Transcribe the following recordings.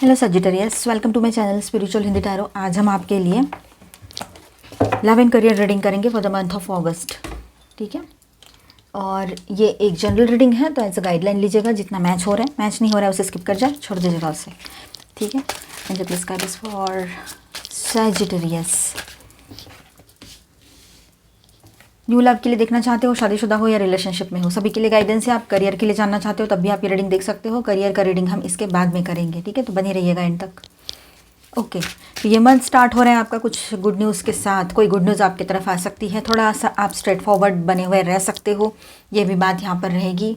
Hello Sagittarius, welcome to my channel spiritual Hindi tarot. आज हम आपके लिए लव एंड करियर रीडिंग करेंगे for the month of August. ठीक है, और ये एक जनरल रीडिंग है, तो एज अ गाइडलाइन लीजिएगा। जितना मैच हो रहा है, मैच नहीं हो रहा है उसे स्किप कर जाए, छोड़ दीजिएगा उसे। ठीक है, and please guide us for Sagittarius. New love के लिए देखना चाहते हो, शादीशुदा हो या रिलेशनशिप में हो, सभी के लिए गाइडेंस है। आप करियर के लिए जानना चाहते हो तब भी आप ये रीडिंग देख सकते हो। करियर का रीडिंग हम इसके बाद में करेंगे। ठीक है, तो बने रहिएगा एंड तक। ओके, तो ये मंथ स्टार्ट हो रहा है आपका कुछ गुड न्यूज़ के साथ। कोई गुड न्यूज़ आपकी तरफ आ सकती है। थोड़ा सा आप स्ट्रेट फॉरवर्ड बने हुए रह सकते हो, ये भी बात यहाँ पर रहेगी।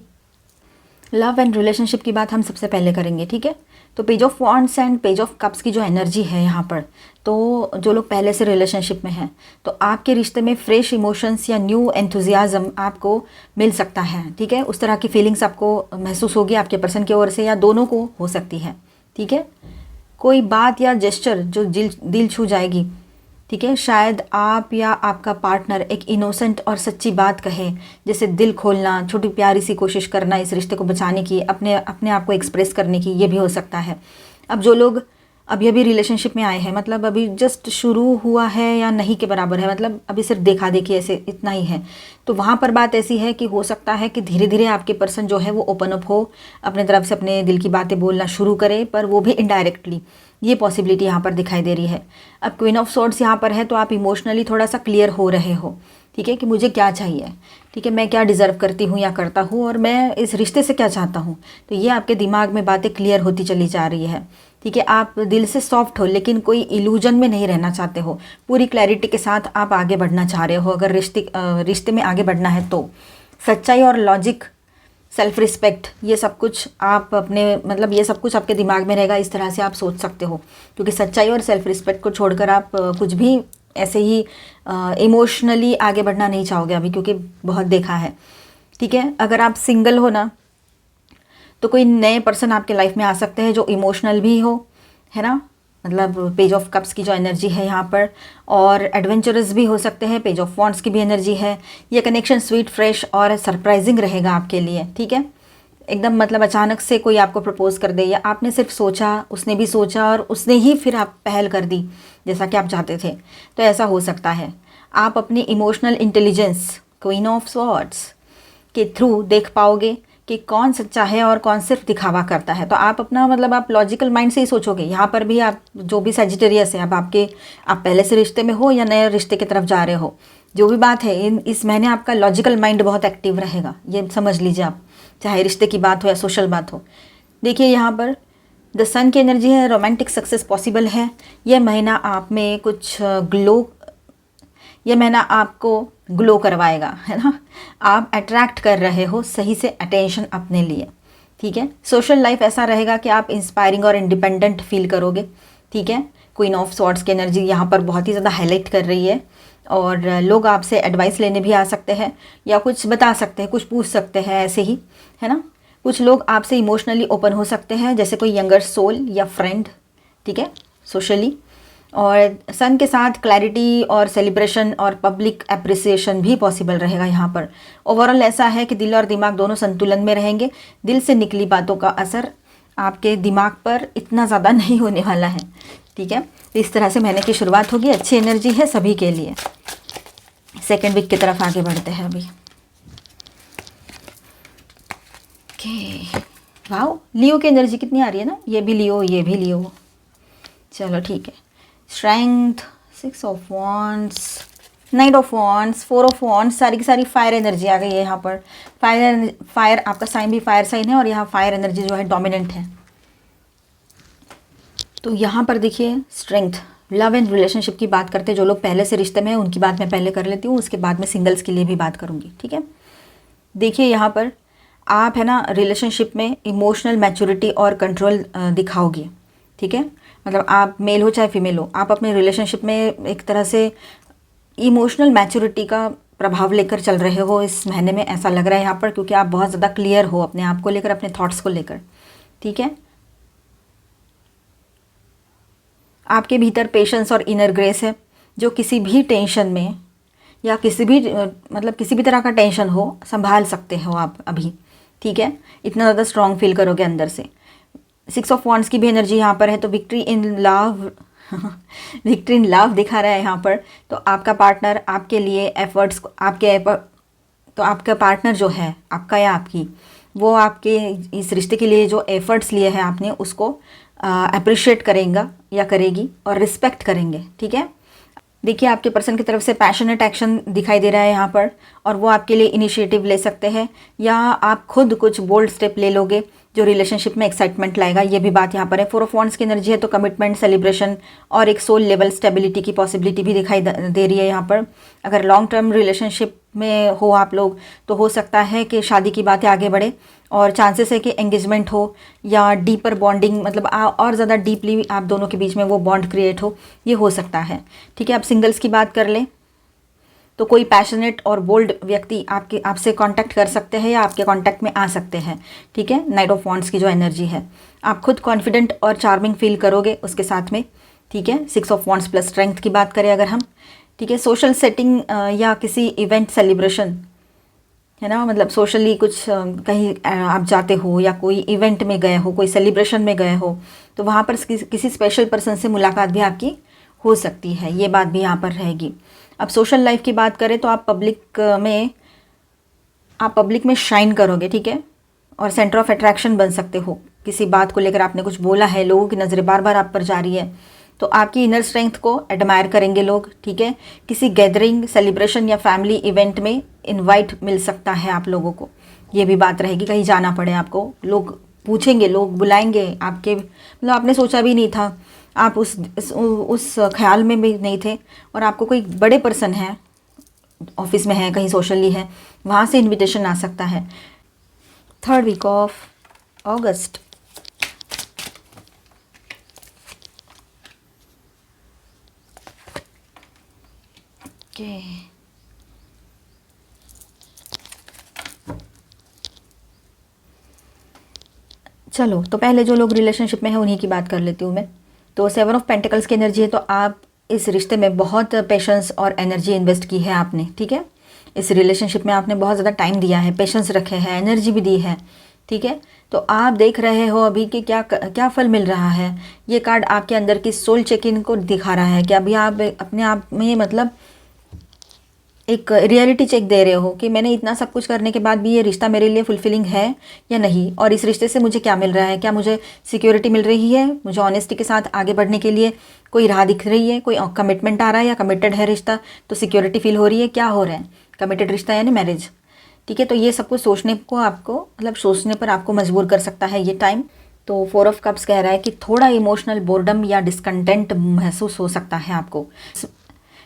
लव एंड रिलेशनशिप की बात हम सबसे पहले करेंगे। ठीक है, तो page of wands and page of cups की जो एनर्जी है यहाँ पर, तो जो लोग पहले से रिलेशनशिप में हैं, तो आपके रिश्ते में फ्रेश इमोशंस या न्यू एंथुजियाज्म आपको मिल सकता है। ठीक है, उस तरह की फीलिंग्स आपको महसूस होगी आपके पर्सन की ओर से, या दोनों को हो सकती है। ठीक है, कोई बात या जेस्चर जो दिल छू जाएगी। ठीक है, शायद आप या आपका पार्टनर एक इनोसेंट और सच्ची बात कहे, जैसे दिल खोलना, छोटी प्यारी सी कोशिश करना इस रिश्ते को बचाने की, अपने आप को एक्सप्रेस करने की, ये भी हो सकता है। अब जो लोग अभी अभी रिलेशनशिप में आए हैं, मतलब अभी जस्ट शुरू हुआ है या नहीं के बराबर है, मतलब अभी सिर्फ देखा देखी ऐसे इतना ही है, तो वहाँ पर बात ऐसी है कि हो सकता है कि धीरे धीरे आपके पर्सन जो है वो ओपन अप हो, अपने तरफ से अपने दिल की बातें बोलना शुरू करे, पर वो भी इनडायरेक्टली। ये पॉसिबिलिटी यहाँ पर दिखाई दे रही है। अब क्वीन ऑफ सॉर्ड्स यहाँ पर है, तो आप इमोशनली थोड़ा सा क्लियर हो रहे हो। ठीक है, कि मुझे क्या चाहिए, ठीक है, मैं क्या डिज़र्व करती हूँ या करता हूँ, और मैं इस रिश्ते से क्या चाहता हूँ। तो ये आपके दिमाग में बातें क्लियर होती चली जा रही है। ठीक है, आप दिल से सॉफ्ट हो, लेकिन कोई इल्यूजन में नहीं रहना चाहते हो। पूरी क्लैरिटी के साथ आप आगे बढ़ना चाह रहे हो। अगर रिश्ते में आगे बढ़ना है तो सच्चाई और लॉजिक, सेल्फ रिस्पेक्ट, ये सब कुछ आप अपने, मतलब ये सब कुछ आपके दिमाग में रहेगा। इस तरह से आप सोच सकते हो, क्योंकि सच्चाई और सेल्फ रिस्पेक्ट को छोड़कर आप कुछ भी ऐसे ही इमोशनली आगे बढ़ना नहीं चाहोगे अभी, क्योंकि बहुत देखा है। ठीक है, अगर आप सिंगल हो ना, तो कोई नए पर्सन आपके लाइफ में आ सकते हैं जो इमोशनल भी हो, है ना, मतलब पेज ऑफ कप्स की जो एनर्जी है यहाँ पर, और एडवेंचरस भी हो सकते हैं। पेज ऑफ वॉन्ड्स की भी एनर्जी है। ये कनेक्शन स्वीट, फ्रेश और सरप्राइजिंग रहेगा आपके लिए। ठीक है, एकदम मतलब अचानक से कोई आपको प्रपोज कर दे, या आपने सिर्फ सोचा, उसने भी सोचा, और उसने ही फिर आप पहल कर दी जैसा कि आप चाहते थे, तो ऐसा हो सकता है। आप अपनी emotional intelligence, queen of swords के थ्रू देख पाओगे कि कौन सच्चा है और कौन सिर्फ दिखावा करता है। तो आप अपना, मतलब आप लॉजिकल माइंड से ही सोचोगे। यहाँ पर भी आप जो भी सजिटेरियस है, अब आप पहले से रिश्ते में हो या नए रिश्ते की तरफ जा रहे हो, जो भी बात है, इस महीने आपका लॉजिकल माइंड बहुत एक्टिव रहेगा, ये समझ लीजिए आप, चाहे रिश्ते की बात हो या सोशल बात हो। देखिए यहाँ पर द सन की एनर्जी है, रोमांटिक सक्सेस पॉसिबल है। यह महीना आप में कुछ यह महीना आपको ग्लो करवाएगा, है ना। आप अट्रैक्ट कर रहे हो सही से अटेंशन अपने लिए। ठीक है, सोशल लाइफ ऐसा रहेगा कि आप इंस्पायरिंग और इंडिपेंडेंट फील करोगे। ठीक है, क्वीन ऑफ सॉर्ड्स की एनर्जी यहाँ पर बहुत ही ज़्यादा हाईलाइट कर रही है, और लोग आपसे एडवाइस लेने भी आ सकते हैं, या कुछ बता सकते हैं, कुछ पूछ सकते हैं, ऐसे ही, है ना। कुछ लोग आपसे इमोशनली ओपन हो सकते हैं, जैसे कोई यंगर सोल या फ्रेंड। ठीक है, सोशली। और सन के साथ क्लैरिटी और सेलिब्रेशन और पब्लिक एप्रिसिएशन भी पॉसिबल रहेगा यहाँ पर। ओवरऑल ऐसा है कि दिल और दिमाग दोनों संतुलन में रहेंगे। दिल से निकली बातों का असर आपके दिमाग पर इतना ज़्यादा नहीं होने वाला है। ठीक है, तो इस तरह से महीने की शुरुआत होगी। अच्छी एनर्जी है सभी के लिए। सेकेंड वीक की तरफ आगे बढ़ते हैं अभी। ओके, वाओ, लियो की एनर्जी कितनी आ रही है ना, ये भी लियो, ये भी लियो। चलो ठीक है, strength, 6 of wands, 9 of wands, 4 of wands, सारी की सारी फायर एनर्जी आ गई है यहाँ पर। फायर आपका साइन भी फायर साइन है, और यहाँ फायर एनर्जी जो है डोमिनेंट है। तो यहाँ पर देखिए स्ट्रेंथ, लव एंड रिलेशनशिप की बात करते हैं। जो लोग पहले से रिश्ते में हैं उनकी बात मैं पहले कर लेती हूँ, उसके बाद में सिंगल्स के लिए भी बात करूँगी। ठीक है, देखिए यहाँ पर आप, है ना, रिलेशनशिप में इमोशनल मैच्योरिटी और कंट्रोल दिखाओगे। ठीक है, मतलब आप मेल हो चाहे फीमेल हो, आप अपने रिलेशनशिप में एक तरह से इमोशनल मैच्योरिटी का प्रभाव लेकर चल रहे हो इस महीने में, ऐसा लग रहा है यहाँ पर, क्योंकि आप बहुत ज़्यादा क्लियर हो अपने आप को लेकर, अपने थॉट्स को लेकर। ठीक है, आपके भीतर पेशेंस और इनर ग्रेस है, जो किसी भी टेंशन में या किसी भी, मतलब किसी भी तरह का टेंशन हो, संभाल सकते हो आप अभी। ठीक है, इतना ज़्यादा स्ट्रॉन्ग फील करोगे अंदर से। सिक्स ऑफ वॉन्ड्स की भी एनर्जी यहाँ पर है, तो victory in love victory in love दिखा रहा है यहाँ पर। तो आपका पार्टनर आपके लिए एफर्ट्स, तो आपका पार्टनर जो है आपका या आपकी, वो आपके इस रिश्ते के लिए जो एफर्ट्स लिए हैं आपने उसको अप्रिशिएट करेगा या करेगी और रिस्पेक्ट करेंगे, ठीक है। देखिए आपके पर्सन की तरफ से पैशनेट एक्शन दिखाई दे रहा है यहाँ पर, और वो आपके लिए इनिशिएटिव ले सकते हैं या आप खुद कुछ बोल्ड स्टेप ले लोगे जो रिलेशनशिप में एक्साइटमेंट लाएगा, ये भी बात यहाँ पर है। फोर ऑफ वॉन्ड्स की एनर्जी है, तो कमिटमेंट, सेलिब्रेशन और एक सोल लेवल स्टेबिलिटी की पॉसिबिलिटी भी दिखाई दे रही है यहाँ पर। अगर लॉन्ग टर्म रिलेशनशिप में हो आप लोग, तो हो सकता है कि शादी की बातें आगे बढ़े और चांसेस है कि एंगेजमेंट हो या डीपर बॉन्डिंग, मतलब और ज़्यादा डीपली आप दोनों के बीच में वो बॉन्ड क्रिएट हो, ये हो सकता है, ठीक है। आप सिंगल्स की बात कर लें तो कोई पैशनेट और बोल्ड व्यक्ति आपसे कांटेक्ट कर सकते हैं या आपके कांटेक्ट में आ सकते हैं, ठीक है। नाइट ऑफ वॉन्ड्स की जो एनर्जी है, आप खुद कॉन्फिडेंट और चार्मिंग फील करोगे उसके साथ में, ठीक है। Six of wands plus strength की बात करें अगर हम, ठीक है। सोशल सेटिंग या किसी इवेंट सेलिब्रेशन, है ना, मतलब सोशली कुछ कहीं आप जाते हो या कोई इवेंट में गए हो, कोई सेलिब्रेशन में गए हो, तो वहाँ पर किसी स्पेशल पर्सन से मुलाकात भी आपकी हो सकती है, ये बात भी यहाँ पर रहेगी। अब सोशल लाइफ की बात करें तो आप पब्लिक में शाइन करोगे, ठीक है, और सेंटर ऑफ अट्रैक्शन बन सकते हो। किसी बात को लेकर आपने कुछ बोला है, लोगों की नज़रें बार बार आप पर जा रही है, तो आपकी इनर स्ट्रेंथ को एडमायर करेंगे लोग, ठीक है। किसी गैदरिंग, सेलिब्रेशन या फैमिली इवेंट में इनवाइट मिल सकता है आप लोगों को, ये भी बात रहेगी। कहीं जाना पड़े आपको, लोग पूछेंगे, लोग बुलाएंगे आपके, मतलब आपने सोचा भी नहीं था, आप उस ख्याल में भी नहीं थे, और आपको कोई बड़े पर्सन है, ऑफिस में है, कहीं सोशली है, वहाँ से इनविटेशन आ सकता है। Third week of August, okay, चलो तो पहले जो लोग रिलेशनशिप में हैं उन्हीं की बात कर लेती हूँ मैं। तो सेवन ऑफ पेंटिकल्स की एनर्जी है, तो आप इस रिश्ते में बहुत पेशेंस और एनर्जी इन्वेस्ट की है आपने, ठीक है। इस रिलेशनशिप में आपने बहुत ज़्यादा टाइम दिया है, पेशेंस रखे हैं, एनर्जी भी दी है, ठीक है। तो आप देख रहे हो अभी कि क्या फल मिल रहा है। ये कार्ड आपके अंदर की सोल चेक इन को दिखा रहा है कि अभी आप अपने आप में मतलब एक रियलिटी चेक दे रहे हो कि मैंने इतना सब कुछ करने के बाद भी ये रिश्ता मेरे लिए फुलफिलिंग है या नहीं, और इस रिश्ते से मुझे क्या मिल रहा है, क्या मुझे सिक्योरिटी मिल रही है, मुझे ऑनेस्टी के साथ आगे बढ़ने के लिए कोई राह दिख रही है, कोई कमिटमेंट आ रहा है या कमिटेड है रिश्ता, तो सिक्योरिटी फील हो रही है, क्या हो रहा है, कमिटेड रिश्ता यानी मैरिज, ठीक है। तो ये सब कुछ सोचने को आपको, मतलब सोचने पर आपको मजबूर कर सकता है ये टाइम। तो फोर ऑफ कप्स कह रहा है कि थोड़ा इमोशनल बोर्डम या डिसकंटेंट महसूस हो सकता है आपको,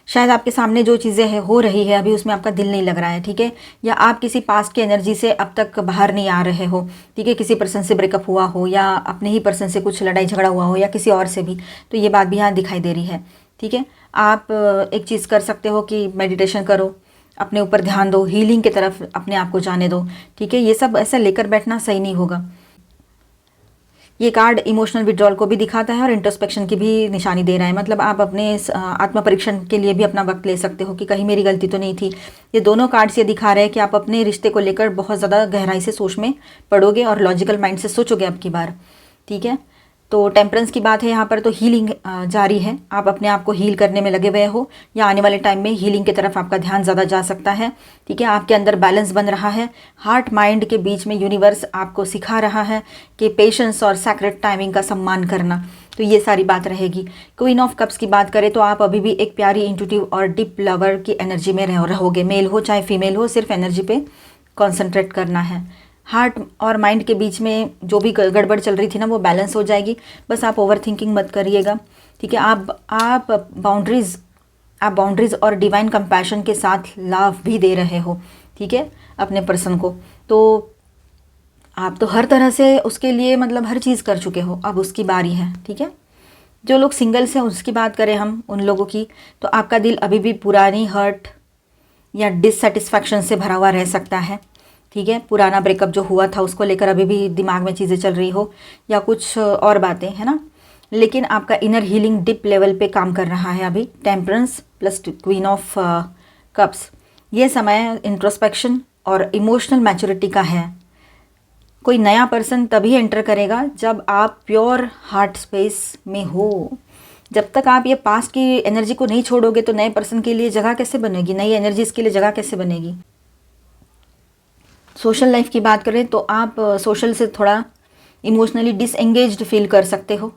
शायद आपके सामने जो चीज़ें हो रही है अभी उसमें आपका दिल नहीं लग रहा है, ठीक है, या आप किसी पास्ट की एनर्जी से अब तक बाहर नहीं आ रहे हो, ठीक है। किसी पर्सन से ब्रेकअप हुआ हो या अपने ही पर्सन से कुछ लड़ाई झगड़ा हुआ हो या किसी और से भी, तो ये बात भी यहाँ दिखाई दे रही है, ठीक है। आप एक चीज़ कर सकते हो कि मेडिटेशन करो, अपने ऊपर ध्यान दो, हीलिंग की तरफ अपने आप को जाने दो, ठीक है। ये सब ऐसा लेकर बैठना सही नहीं होगा। ये कार्ड इमोशनल विड्रॉल को भी दिखाता है और इंट्रोस्पेक्शन की भी निशानी दे रहा है, मतलब आप अपने आत्म परीक्षण के लिए भी अपना वक्त ले सकते हो कि कहीं मेरी गलती तो नहीं थी। ये दोनों कार्ड्स ये दिखा रहे हैं कि आप अपने रिश्ते को लेकर बहुत ज़्यादा गहराई से सोच में पड़ोगे और लॉजिकल माइंड से सोचोगे अब की बार, ठीक है। तो टेम्परेंस की बात है यहाँ पर, तो हीलिंग जारी है, आप अपने आप को हील करने में लगे हुए हो या आने वाले टाइम में हीलिंग की तरफ आपका ध्यान ज़्यादा जा सकता है, ठीक है। आपके अंदर बैलेंस बन रहा है, हार्ट माइंड के बीच में यूनिवर्स आपको सिखा रहा है कि पेशेंस और सैक्रेड टाइमिंग का सम्मान करना, तो ये सारी बात रहेगी। क्वीन ऑफ कप्स की बात करें तो आप अभी भी एक प्यारी इंट्यूटिव और डीप लवर की एनर्जी में रहोगे, मेल हो चाहे फीमेल हो, सिर्फ एनर्जी पे कॉन्सेंट्रेट करना है। हार्ट और माइंड के बीच में जो भी गड़बड़ चल रही थी ना वो बैलेंस हो जाएगी, बस आप ओवर थिंकिंग मत करिएगा, ठीक है। आप बाउंड्रीज और डिवाइन कंपैशन के साथ लव भी दे रहे हो, ठीक है, अपने पर्सन को, तो आप तो हर तरह से उसके लिए मतलब हर चीज़ कर चुके हो, अब उसकी बारी है, ठीक है। जो लोग सिंगल्स हैं उसकी बात करें हम उन लोगों की, तो आपका दिल अभी भी पुरानी हर्ट या डिससेटिस्फैक्शन से भरा हुआ रह सकता है, ठीक है। पुराना ब्रेकअप जो हुआ था उसको लेकर अभी भी दिमाग में चीज़ें चल रही हो या कुछ और बातें, है ना, लेकिन आपका इनर हीलिंग डिप लेवल पे काम कर रहा है अभी। Temperance plus queen of cups, ये समय इंट्रोस्पेक्शन और इमोशनल मैच्योरिटी का है, कोई नया पर्सन तभी एंटर करेगा जब आप प्योर हार्ट स्पेस में हो। जब तक आप ये पास्ट की एनर्जी को नहीं छोड़ोगे तो नए पर्सन के लिए जगह कैसे बनेगी, नई एनर्जीज के लिए जगह कैसे बनेगी। सोशल लाइफ की बात करें तो आप सोशल से थोड़ा इमोशनली डिसएंगेज्ड फील कर सकते हो,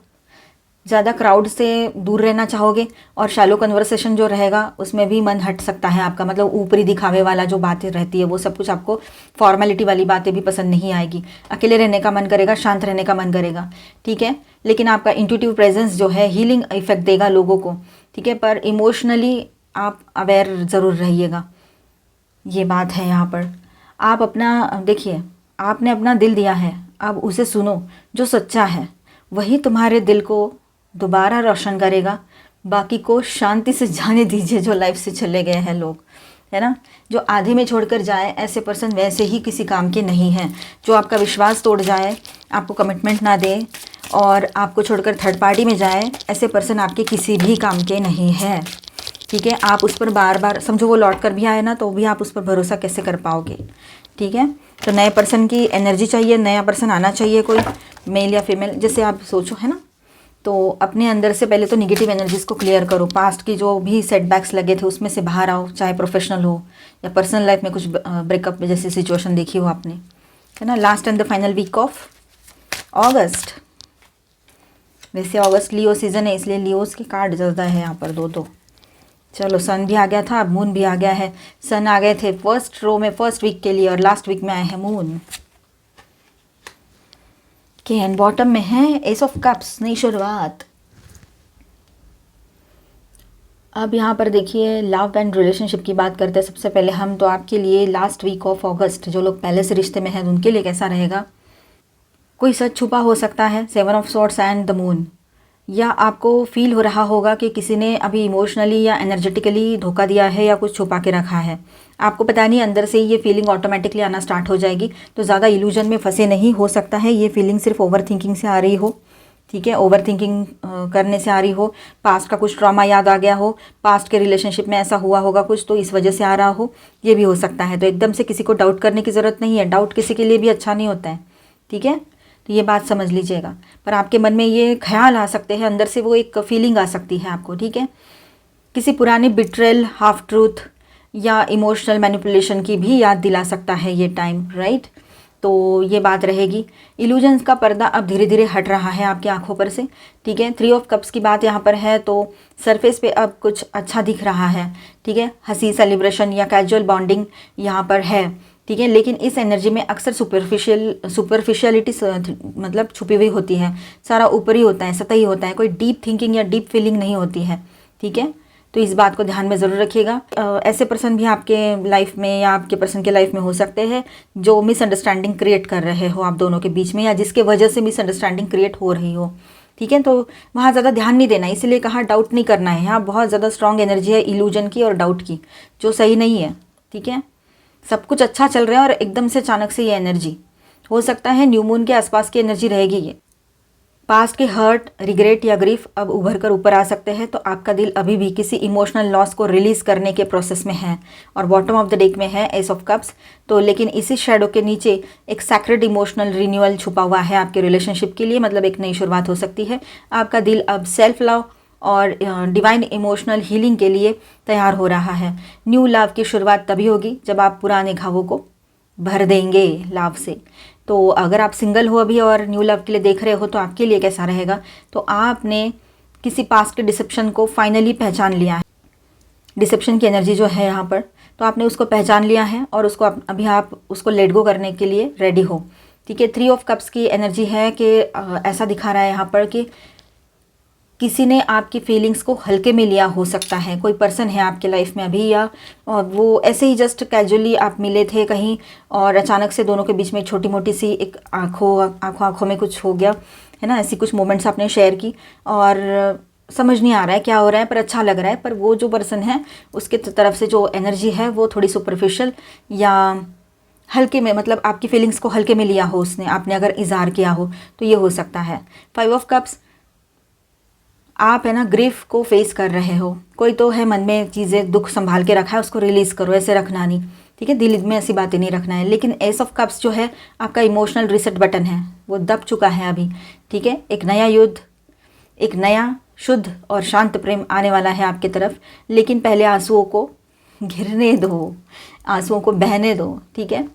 ज़्यादा क्राउड से दूर रहना चाहोगे, और शैलो कन्वर्सेशन जो रहेगा उसमें भी मन हट सकता है आपका, मतलब ऊपरी दिखावे वाला जो बातें रहती है वो सब कुछ, आपको फॉर्मेलिटी वाली बातें भी पसंद नहीं आएगी, अकेले रहने का मन करेगा, शांत रहने का मन करेगा, ठीक है। लेकिन आपका इंट्यूटिव प्रेजेंस जो है हीलिंग इफेक्ट देगा लोगों को, ठीक है, पर इमोशनली आप अवेयर ज़रूर रहिएगा, ये बात है यहाँ पर। आप अपना देखिए, आपने अपना दिल दिया है, अब उसे सुनो, जो सच्चा है वही तुम्हारे दिल को दोबारा रोशन करेगा, बाकी को शांति से जाने दीजिए। जो लाइफ से चले गए हैं लोग, है ना, जो आधे में छोड़कर जाए, ऐसे पर्सन वैसे ही किसी काम के नहीं हैं। जो आपका विश्वास तोड़ जाए, आपको कमिटमेंट ना दे और आपको छोड़कर थर्ड पार्टी में जाए, ऐसे पर्सन आपके किसी भी काम के नहीं है, ठीक है। आप उस पर बार बार समझो वो लौट कर भी आए ना तो भी आप उस पर भरोसा कैसे कर पाओगे, ठीक है। तो नए पर्सन की एनर्जी चाहिए, नया पर्सन आना चाहिए, कोई मेल या फीमेल, जैसे आप सोचो, है ना। तो अपने अंदर से पहले तो निगेटिव एनर्जीज़ को क्लियर करो, पास्ट की जो भी सेटबैक्स लगे थे उसमें से बाहर आओ, चाहे प्रोफेशनल हो या पर्सनल लाइफ में कुछ ब्रेकअप जैसी सिचुएशन देखी हो आपने, है ना। Last and the final week of August, वैसे अगस्त लियो सीज़न है इसलिए लियोस के कार्ड ज़्यादा है यहाँ पर, दो। चलो सन भी आ गया था, अब मून भी आ गया है। सन आ गए थे फर्स्ट रो में फर्स्ट वीक के लिए और लास्ट वीक में आए हैं मून के, एंड बॉटम में है एस ऑफ कप्स, नई शुरुआत। अब यहाँ पर देखिए लव एंड रिलेशनशिप की बात करते हैं सबसे पहले हम, तो आपके लिए लास्ट वीक ऑफ अगस्त, जो लोग पहले से रिश्ते में हैं उनके लिए कैसा रहेगा। कोई सच छुपा हो सकता है, 7 of swords and the moon, या आपको फील हो रहा होगा कि किसी ने अभी इमोशनली या एनर्जेटिकली धोखा दिया है या कुछ छुपा के रखा है, आपको पता नहीं, अंदर से ये फीलिंग ऑटोमेटिकली आना स्टार्ट हो जाएगी। तो ज़्यादा इल्यूजन में फंसे नहीं, हो सकता है ये फीलिंग सिर्फ ओवर थिंकिंग से आ रही हो, ठीक है, ओवर थिंकिंग करने से आ रही हो, पास्ट का कुछ ट्रॉमा याद आ गया हो, पास्ट के रिलेशनशिप में ऐसा हुआ होगा कुछ तो इस वजह से आ रहा हो, ये भी हो सकता है। तो एकदम से किसी को डाउट करने की ज़रूरत नहीं है, डाउट किसी के लिए भी अच्छा नहीं होता है, ठीक है। तो ये बात समझ लीजिएगा, पर आपके मन में ये ख्याल आ सकते हैं, अंदर से वो एक फीलिंग आ सकती है आपको, ठीक है। किसी पुरानी बिट्रेल, हाफ ट्रूथ या इमोशनल मैनिपुलेशन की भी याद दिला सकता है ये टाइम, राइट। तो ये बात रहेगी। इल्यूजन्स का पर्दा अब धीरे धीरे हट रहा है आपकी आंखों पर से, ठीक है। 3 ऑफ कप्स की बात यहाँ पर है तो सरफेस पे अब कुछ अच्छा दिख रहा है, ठीक है, हंसी, सेलिब्रेशन या कैजुअल बॉन्डिंग यहाँ पर है, ठीक है। लेकिन इस एनर्जी में अक्सर सुपरफिशियलिटी मतलब छुपी हुई होती है, सारा ऊपरी होता है, सतही होता है, कोई डीप थिंकिंग या डीप फीलिंग नहीं होती है, ठीक है। तो इस बात को ध्यान में ज़रूर रखिएगा। ऐसे पर्सन भी आपके लाइफ में या आपके पर्सन के लाइफ में हो सकते हैं जो मिसअंडरस्टैंडिंग क्रिएट कर रहे हो आप दोनों के बीच में, या जिसके वजह से मिसअंडरस्टैंडिंग क्रिएट हो रही हो, ठीक है। तो वहाँ ज़्यादा ध्यान नहीं देना, इसीलिए कहा डाउट नहीं करना है। यहाँ बहुत ज़्यादा स्ट्रॉन्ग एनर्जी है इल्यूजन की और डाउट की, जो सही नहीं है, ठीक है। सब कुछ अच्छा चल रहा है और एकदम से अचानक से ये एनर्जी हो सकता है, न्यू मून के आसपास की एनर्जी रहेगी ये। पास्ट के हर्ट, रिग्रेट या ग्रीफ अब उभर कर ऊपर आ सकते हैं, तो आपका दिल अभी भी किसी इमोशनल लॉस को रिलीज करने के प्रोसेस में है। और बॉटम ऑफ द डेक में है एस ऑफ कप्स, तो लेकिन इसी शेडो के नीचे एक सैक्रेड इमोशनल रिन्यूअल छुपा हुआ है आपके रिलेशनशिप के लिए, मतलब एक नई शुरुआत हो सकती है। आपका दिल अब सेल्फ लव और डिवाइन इमोशनल हीलिंग के लिए तैयार हो रहा है। न्यू लव की शुरुआत तभी होगी जब आप पुराने घावों को भर देंगे लव से। तो अगर आप सिंगल हो अभी और न्यू लव के लिए देख रहे हो तो आपके लिए कैसा रहेगा, तो आपने किसी पास्ट के डिसेप्शन को फाइनली पहचान लिया है। डिसेप्शन की एनर्जी जो है यहाँ पर, तो आपने उसको पहचान लिया है और उसको अभी आप उसको लेट गो करने के लिए रेडी हो, ठीक है। 3 ऑफ कप्स की एनर्जी है कि ऐसा दिखा रहा है यहाँ पर कि किसी ने आपकी फीलिंग्स को हल्के में लिया हो सकता है। कोई पर्सन है आपके लाइफ में अभी, या वो ऐसे ही जस्ट कैजुअली आप मिले थे कहीं और अचानक से दोनों के बीच में छोटी मोटी सी एक आंखों में कुछ हो गया, है ना। ऐसी कुछ मोमेंट्स आपने शेयर की और समझ नहीं आ रहा है क्या हो रहा है, पर अच्छा लग रहा है। पर वो जो पर्सन है उसके तरफ से जो एनर्जी है वो थोड़ी सुपरफिशियल या हल्के में, मतलब आपकी फीलिंग्स को हल्के में लिया हो उसने, आपने अगर इजहार किया हो तो ये हो सकता है। 5 ऑफ कप्स, आप है ना ग्रीफ को फेस कर रहे हो, कोई तो है मन में चीज़ें दुख संभाल के रखा है, उसको रिलीज़ करो, ऐसे रखना नहीं, ठीक है, दिल में ऐसी बातें नहीं रखना है। लेकिन एस ऑफ कप्स जो है आपका इमोशनल रीसेट बटन है, वो दब चुका है अभी, ठीक है। एक नया युद्ध, एक नया शुद्ध और शांत प्रेम आने वाला है आपकी तरफ, लेकिन पहले आंसुओं को गिरने दो, आंसुओं को बहने दो, ठीक है।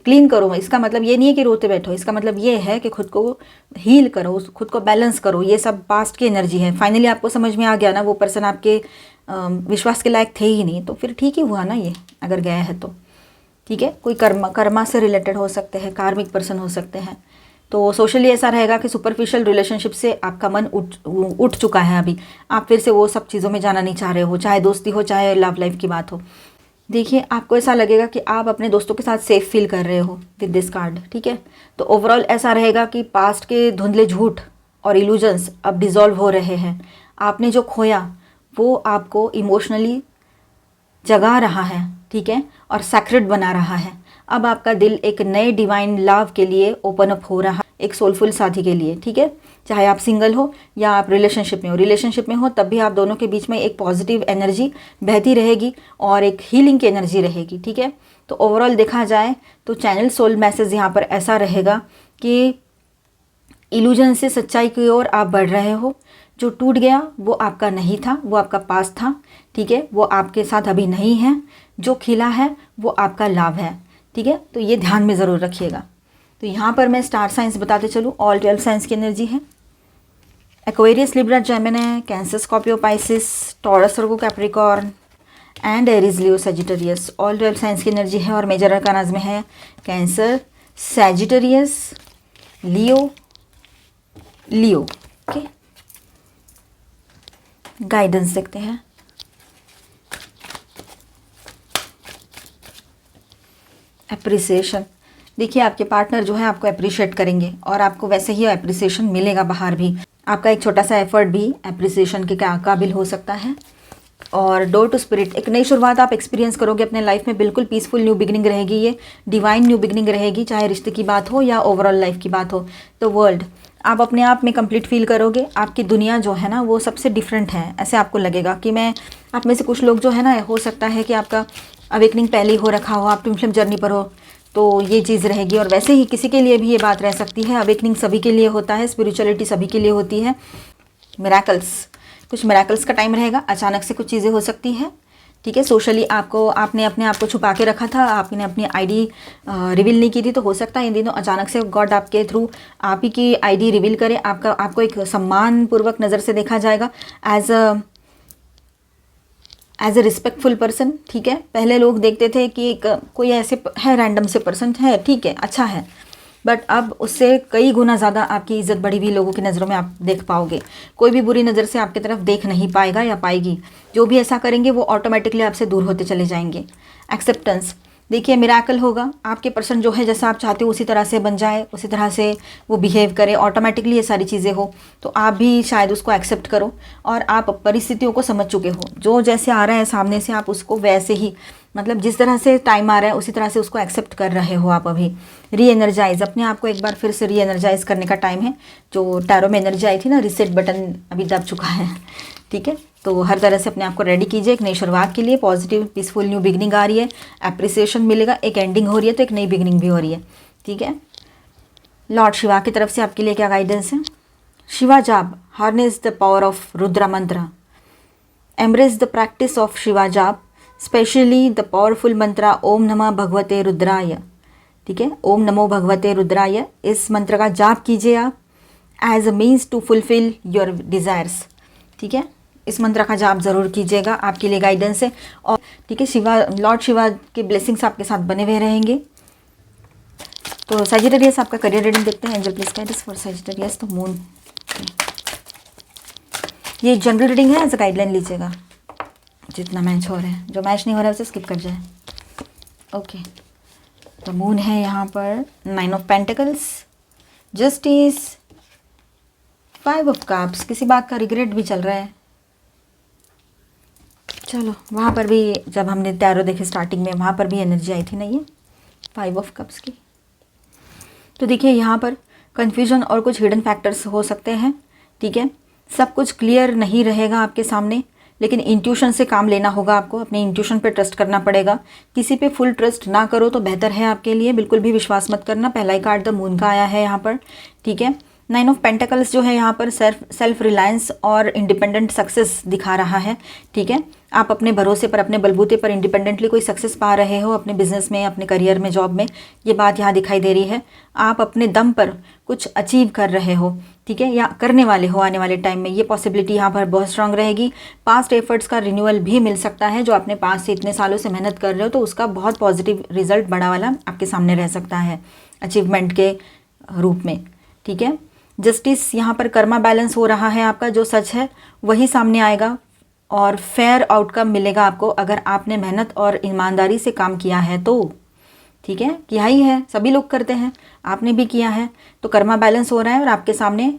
क्लीन करो, इसका मतलब ये नहीं है कि रोते बैठो, इसका मतलब ये है कि खुद को हील करो, खुद को बैलेंस करो। ये सब पास्ट की एनर्जी है। फाइनली आपको समझ में आ गया ना, वो पर्सन आपके विश्वास के लायक थे ही नहीं, तो फिर ठीक ही हुआ ना ये, अगर गया है तो, ठीक है। कोई कर्मा से रिलेटेड हो सकते हैं, कार्मिक पर्सन हो सकते हैं। तो सोशली ऐसा रहेगा कि सुपरफिशियल रिलेशनशिप से आपका मन उठ चुका है अभी, आप फिर से वो सब चीज़ों में जाना नहीं चाह रहे हो, चाहे दोस्ती हो चाहे लव लाइफ की बात हो। देखिए, आपको ऐसा लगेगा कि आप अपने दोस्तों के साथ सेफ फील कर रहे हो विद दिस कार्ड, ठीक है। तो ओवरऑल ऐसा रहेगा कि पास्ट के धुंधले झूठ और इल्यूजन्स अब डिज़ोल्व हो रहे हैं। आपने जो खोया वो आपको इमोशनली जगा रहा है, ठीक है, और सैक्रेड बना रहा है। अब आपका दिल एक नए डिवाइन लव के लिए ओपन अप हो रहा है, एक सोलफुल साथी के लिए, ठीक है। चाहे आप सिंगल हो या आप रिलेशनशिप में हो, तब भी आप दोनों के बीच में एक पॉजिटिव एनर्जी बहती रहेगी और एक हीलिंग की एनर्जी रहेगी, ठीक है। तो ओवरऑल देखा जाए तो चैनल सोल मैसेज यहाँ पर ऐसा रहेगा कि इल्यूजन से सच्चाई की ओर आप बढ़ रहे हो। जो टूट गया वो आपका नहीं था, वो आपका पास था, ठीक है, वो आपके साथ अभी नहीं है। जो खिला है वो आपका लाभ है, ठीक है। तो ये ध्यान में ज़रूर रखिएगा। तो यहाँ पर मैं स्टार साइंस बताते चलूँ, ऑल 12 साइंस की एनर्जी है। Aquarius, Libra, Gemini, cancer, Scorpio, Pisces, taurus, Virgo, Capricorn and Aries, Leo, Sagittarius. All 12 science की एनर्जी है और मेजर अरकानाज में है कैंसर, सजिटेरियस, लियो, ओके। गाइडेंस देखते हैं। एप्रिसिएशन, देखिए आपके पार्टनर जो है आपको अप्रिशिएट करेंगे और आपको वैसे ही अप्रिसिएशन मिलेगा बाहर भी। आपका एक छोटा सा एफर्ट भी अप्रिसिएशन के काबिल हो सकता है। और डोर टू स्पिरिट, एक नई शुरुआत आप एक्सपीरियंस करोगे अपने लाइफ में। बिल्कुल पीसफुल न्यू बिगनिंग रहेगी, ये डिवाइन न्यू बिगनिंग रहेगी, चाहे रिश्ते की बात हो या ओवरऑल लाइफ की बात हो। तो वर्ल्ड आप अपने आप में कंप्लीट फील करोगे। आपकी दुनिया जो है ना वो सबसे डिफरेंट है, ऐसे आपको लगेगा कि मैं, आप में से कुछ लोग जो है ना, हो सकता है कि आपका अवेकनिंग पहले ही हो रखा हो, आप ट्विन फ्लेम जर्नी पर हो, तो ये चीज़ रहेगी। और वैसे ही किसी के लिए भी ये बात रह सकती है, अवेकनिंग सभी के लिए होता है, स्पिरिचुअलिटी सभी के लिए होती है। मिराकल्स, कुछ मिराकल्स का टाइम रहेगा, अचानक से कुछ चीज़ें हो सकती है, ठीक है। सोशली आपने अपने आप को छुपा के रखा था, आपने अपनी आईडी रिवील नहीं की थी, तो हो सकता है इन दिनों अचानक से गॉड आपके थ्रू आप ही की आईडी रिवील करे। आपको एक सम्मान पूर्वक नज़र से देखा जाएगा, एज अ रिस्पेक्टफुल पर्सन, ठीक है। पहले लोग देखते थे कि कोई ऐसे है, रैंडम से पर्सन है, ठीक है, अच्छा है, बट अब उससे कई गुना ज़्यादा आपकी इज़्ज़त बढ़ी हुई लोगों की नज़रों में आप देख पाओगे। कोई भी बुरी नज़र से आपकी तरफ देख नहीं पाएगा या पाएगी। जो भी ऐसा करेंगे वो ऑटोमेटिकली आपसे दूर होते चले जाएंगे। एक्सेप्टेंस, देखिए मिराकल होगा, आपके पर्सन जो है जैसा आप चाहते हो उसी तरह से बन जाए, उसी तरह से वो बिहेव करे, ऑटोमेटिकली ये सारी चीज़ें हो, तो आप भी शायद उसको एक्सेप्ट करो और आप परिस्थितियों को समझ चुके हो। जो जैसे आ रहा है सामने से आप उसको वैसे ही, मतलब जिस तरह से टाइम आ रहा है उसी तरह से उसको एक्सेप्ट कर रहे हो आप अभी। री एनर्जाइज, अपने आप को एक बार फिर से री एनर्जाइज करने का टाइम है। जो टैरो में एनर्जी आई थी ना, रीसेट बटन अभी दब चुका है, ठीक है। तो हर तरह से अपने आप को रेडी कीजिए एक नई शुरुआत के लिए। पॉजिटिव पीसफुल न्यू बिगनिंग आ रही है, अप्रिसिएशन मिलेगा, एक एंडिंग हो रही है तो एक नई बिगनिंग भी हो रही है, ठीक है। लॉर्ड शिवा की तरफ से आपके लिए क्या गाइडेंस है? Shiva jaap, harness the power of Rudra mantra, embrace the practice of Shiva jaap, specially the powerful mantra Om namah Bhagavate रुद्राय, ठीक है। ओम नमो भगवते रुद्राय, इस मंत्र का जाप कीजिए आप as a means to fulfil your desires, ठीक है। इस मंत्र का जाप ज़रूर कीजिएगा, आपके लिए गाइडेंस है। और ठीक है, शिवा, लॉर्ड शिवा के ब्लेसिंग्स आपके साथ बने हुए रहेंगे। तो सजिटेरियस आपका करियर रीडिंग देखते हैं। Angel please guide us for Sagittarius, तो मून, ये जनरल रीडिंग है, एज अ गाइडलाइन लीजिएगा। जितना मैच हो रहा है, जो मैच नहीं हो रहा है उसे स्किप कर जाए, ओके। तो मून है यहाँ पर, 9 of pentacles, justice, 5 of cups, किसी बात का रिग्रेट भी चल रहा है। चलो, वहाँ पर भी जब हमने टैरो देखे स्टार्टिंग में, वहाँ पर भी एनर्जी आई थी ना ये 5 ऑफ कप्स की। तो देखिए यहाँ पर कन्फ्यूजन और कुछ हिडन फैक्टर्स हो सकते हैं, ठीक है। सब कुछ क्लियर नहीं रहेगा आपके सामने, लेकिन इंट्यूशन से काम लेना होगा आपको, अपने इंट्यूशन पे ट्रस्ट करना पड़ेगा। किसी पे फुल ट्रस्ट ना करो तो बेहतर है आपके लिए, बिल्कुल भी विश्वास मत करना। पहला ही कार्ड द मून का आया है यहाँ पर, ठीक है। 9 ऑफ पेंटिकल्स जो है यहाँ पर सेल्फ रिलायंस और इंडिपेंडेंट सक्सेस दिखा रहा है, ठीक है। आप अपने भरोसे पर, अपने बलबूते पर इंडिपेंडेंटली कोई सक्सेस पा रहे हो अपने बिजनेस में, अपने करियर में, जॉब में, ये बात यहाँ दिखाई दे रही है। आप अपने दम पर कुछ अचीव कर रहे हो, ठीक है, या करने वाले हो आने वाले टाइम में, ये पॉसिबिलिटी यहाँ पर बहुत स्ट्रांग रहेगी। पास्ट एफर्ट्स का रिन्यूअल भी मिल सकता है, जो आपने पास्ट से इतने सालों से मेहनत कर रहे हो तो उसका बहुत पॉजिटिव रिजल्ट बड़ा वाला आपके सामने रह सकता है अचीवमेंट के रूप में, ठीक है। जस्टिस यहाँ पर कर्मा बैलेंस हो रहा है आपका, जो सच है वही सामने आएगा और फेयर आउटकम मिलेगा आपको अगर आपने मेहनत और ईमानदारी से काम किया है तो, ठीक है। किया ही है, सभी लोग करते हैं, आपने भी किया है, तो कर्मा बैलेंस हो रहा है और आपके सामने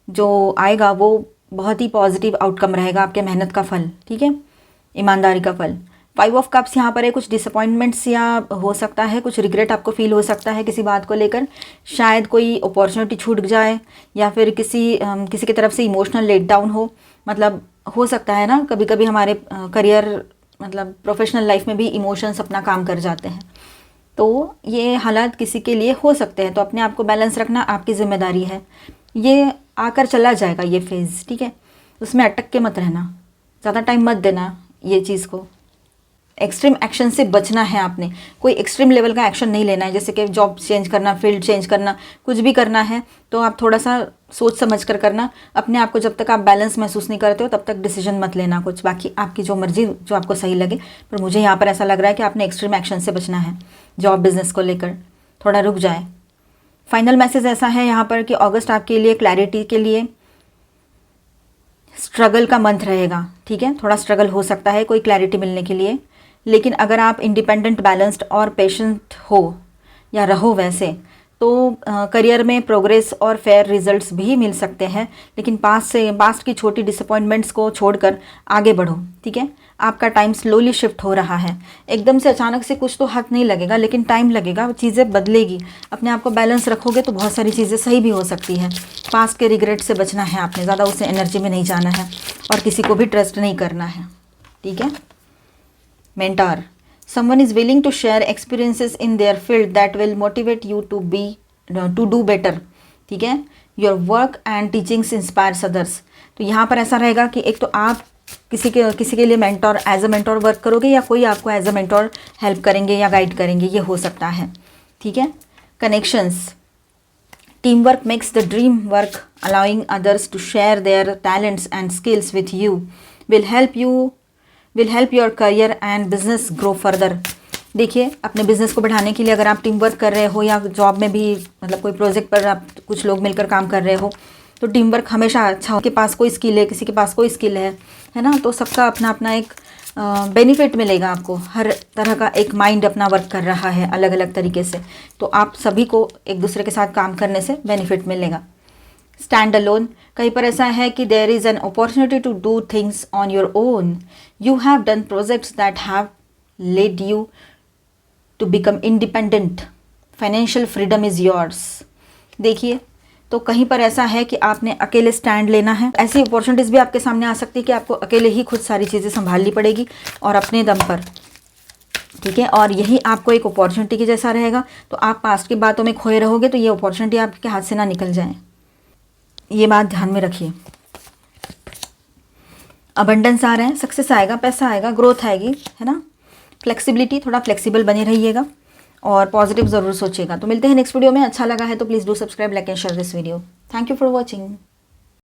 जो आएगा वो बहुत ही पॉजिटिव आउटकम रहेगा, आपके मेहनत का फल, ठीक है, ईमानदारी का फल। 5 ऑफ कप्स यहाँ पर है, कुछ डिसअपॉइंटमेंट्स या हो सकता है कुछ रिग्रेट आपको फील हो सकता है किसी बात को लेकर, शायद कोई अपॉर्चुनिटी छूट जाए या फिर किसी की तरफ से इमोशनल लेट डाउन हो, मतलब हो सकता है ना कभी कभी हमारे करियर मतलब प्रोफेशनल लाइफ में भी इमोशंस अपना काम कर जाते हैं, तो ये हालात किसी के लिए हो सकते हैं, तो अपने आप को बैलेंस रखना आपकी जिम्मेदारी है। ये आकर चला जाएगा ये फेज़, ठीक है, उसमें अटक के मत रहना, ज़्यादा टाइम मत देना ये चीज़ को। एक्सट्रीम एक्शन से बचना है आपने, कोई एक्सट्रीम लेवल का एक्शन नहीं लेना है, जैसे कि जॉब चेंज करना, फील्ड चेंज करना, कुछ भी करना है तो आप थोड़ा सा सोच समझ कर करना। अपने आप को जब तक आप बैलेंस महसूस नहीं करते हो तब तक डिसीजन मत लेना कुछ, बाकी आपकी जो मर्जी, जो आपको सही लगे। पर मुझे यहाँ पर ऐसा लग रहा है कि आपने एक्सट्रीम एक्शन से बचना है जॉब बिजनेस को लेकर, थोड़ा रुक जाए। फाइनल मैसेज ऐसा है यहाँ पर कि अगस्त आपके लिए क्लैरिटी के लिए स्ट्रगल का मंथ रहेगा, ठीक है, थोड़ा स्ट्रगल हो सकता है कोई क्लैरिटी मिलने के लिए, लेकिन अगर आप इंडिपेंडेंट, बैलेंस्ड और पेशेंट हो या रहो वैसे तो करियर में प्रोग्रेस और फेयर रिजल्ट्स भी मिल सकते हैं। लेकिन पास्ट की छोटी डिसअपॉइंटमेंट्स को छोड़कर आगे बढ़ो, ठीक है। आपका टाइम स्लोली शिफ्ट हो रहा है, एकदम से अचानक से कुछ तो हाथ नहीं लगेगा, लेकिन टाइम लगेगा, चीज़ें बदलेगी। अपने आप को बैलेंस रखोगे तो बहुत सारी चीज़ें सही भी हो सकती है। पास्ट के रिग्रेट से बचना है आपने, ज़्यादा उससे एनर्जी में नहीं जाना है और किसी को भी ट्रस्ट नहीं करना है, ठीक है। Mentor. Someone is willing to share experiences in their field that will motivate you to do better, ठीक है। Your work and teachings inspires others. तो यहाँ पर ऐसा रहेगा कि एक तो आप किसी के लिए mentor, as a mentor work करोगे या कोई आपको एज अ मेंटोर हेल्प करेंगे या गाइड करेंगे, ये हो सकता है, ठीक है। Connections. Team work makes the dream work, allowing others to share their talents and skills with you will help your career and business grow further. देखिए, अपने बिजनेस को बढ़ाने के लिए अगर आप टीम वर्क कर रहे हो या जॉब में भी मतलब कोई प्रोजेक्ट पर आप कुछ लोग मिलकर काम कर रहे हो तो टीम वर्क हमेशा अच्छा हो। के पास कोई स्किल है, किसी के पास कोई स्किल है ना, तो सबका अपना अपना एक बेनिफिट मिलेगा आपको। हर तरह का एक माइंड अपना वर्क कर रहा है अलग अलग तरीके से, तो आप सभी को एक दूसरे के साथ काम करने से बेनिफिट मिलेगा। Stand alone. कहीं पर ऐसा है कि there is an opportunity to do things on your own. You have done projects that have led you to become independent. Financial freedom is yours. देखिए, तो कहीं पर ऐसा है कि आपने अकेले स्टैंड लेना है। ऐसी अपॉर्चुनिटीज़ भी आपके सामने आ सकती है कि आपको अकेले ही खुद सारी चीज़ें संभालनी पड़ेगी और अपने दम पर, ठीक है। और यही आपको एक अपॉर्चुनिटी के जैसा रहेगा। तो आप पास्ट की बातों में खोए रहोगे तो ये अपॉर्चुनिटी आपके हाथ से ना निकल जाए, ये बात ध्यान में रखिए। अबंडेंस आ रहा है, सक्सेस आएगा, पैसा आएगा, ग्रोथ आएगी, है ना। फ्लेक्सिबिलिटी, थोड़ा फ्लेक्सिबल बने रहिएगा और पॉजिटिव ज़रूर सोचिएगा। तो मिलते हैं नेक्स्ट वीडियो में। अच्छा लगा है तो please do subscribe, like and share this video. Thank you for watching.